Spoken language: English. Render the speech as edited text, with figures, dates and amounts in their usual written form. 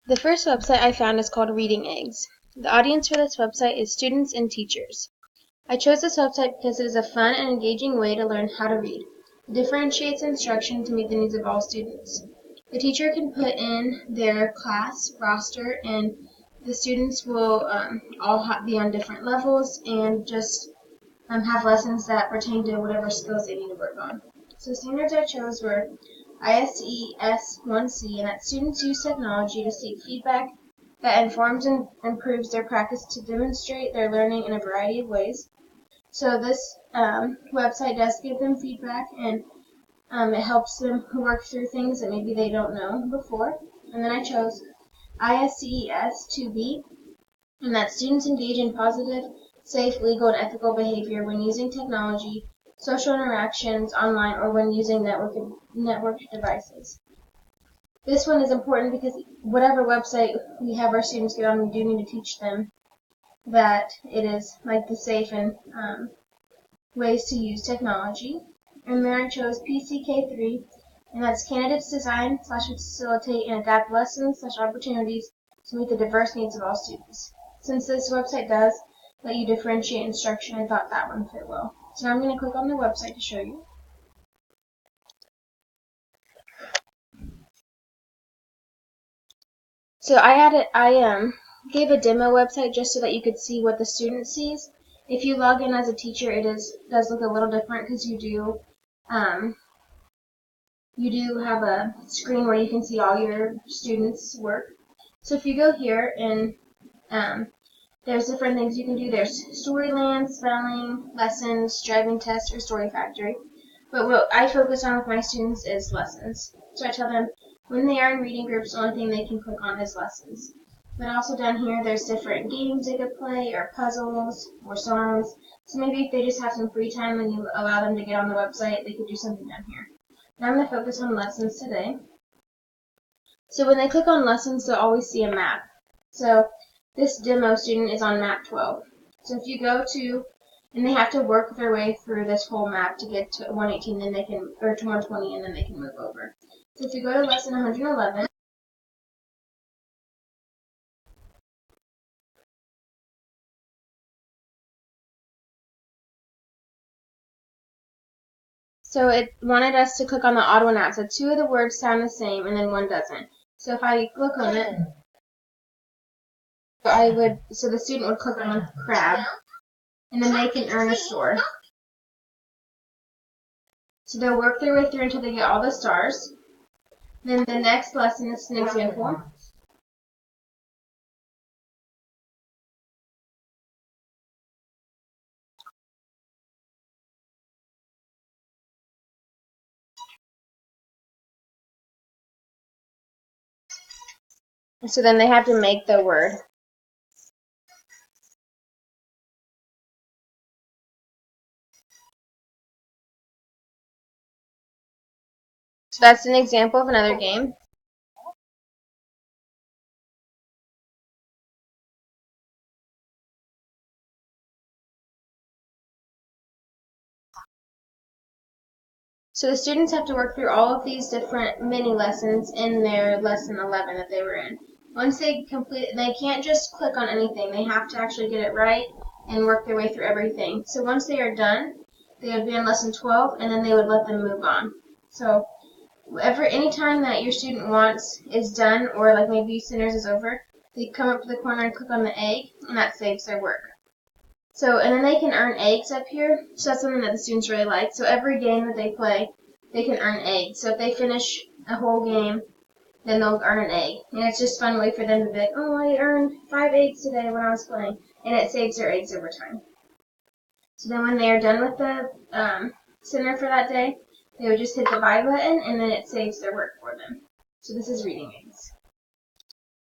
The first website I found is called Reading Eggs. The audience for this website is students and teachers. I chose this website because it is a fun and engaging way to learn how to read. It differentiates instruction to meet the needs of all students. The teacher can put in their class roster, and the students will all be on different levels and just have lessons that pertain to whatever skills they need to work on. So the standards I chose were ISES 1C, and that students use technology to seek feedback that informs and improves their practice to demonstrate their learning in a variety of ways. So this website does give them feedback, and it helps them work through things that maybe they don't know before. And then I chose ISES 2B, and that students engage in positive, safe, legal, and ethical behavior when using technology, social interactions online, or when using network devices. This one is important because whatever website we have our students get on, we do need to teach them that it is like the safe and ways to use technology. And then I chose PCK3, and that's candidates design / facilitate and adapt lessons / opportunities to meet the diverse needs of all students. Since this website does let you differentiate instruction, I thought that one fit well. So now I'm going to click on the website to show you. So I gave a demo website just so that you could see what the student sees. If you log in as a teacher, it does look a little different because you do have a screen where you can see all your students' work. So if you go here, and there's different things you can do. There's Storyland, spelling, lessons, driving test, or Story Factory. But what I focus on with my students is lessons. So I tell them when they are in reading groups, the only thing they can click on is lessons. But also down here, there's different games they could play, or puzzles, or songs. So maybe if they just have some free time and you allow them to get on the website, they could do something down here. Now I'm going to focus on lessons today. So when they click on lessons, they'll always see a map. So this demo student is on map 12. So if you go to, and they have to work their way through this whole map to get to 118, then they can, or to 120, and then they can move over. So if you go to lesson 111, so it wanted us to click on the odd one out. So two of the words sound the same, and then one doesn't. So if I click on it, so the student would click on crab, and then they can earn a star. So they'll work their way through until they get all the stars. Then the next lesson is an example. So then they have to make the word. So that's an example of another game. So the students have to work through all of these different mini lessons in their lesson 11 that they were in. Once they complete it, they can't just click on anything. They have to actually get it right and work their way through everything. So once they are done, they would be in lesson 12, and then they would let them move on. So any time that your student wants is done, or like maybe centers is over, they come up to the corner and click on the egg, and that saves their work. So, and then they can earn eggs up here. So that's something that the students really like. So every game that they play, they can earn eggs. So if they finish a whole game, then they'll earn an egg. And it's just a fun way for them to be like, oh, I earned 5 eggs today when I was playing. And it saves their eggs over time. So then when they are done with the center for that day, they would just hit the buy button, and then it saves their work for them. So this is Reading Eggs.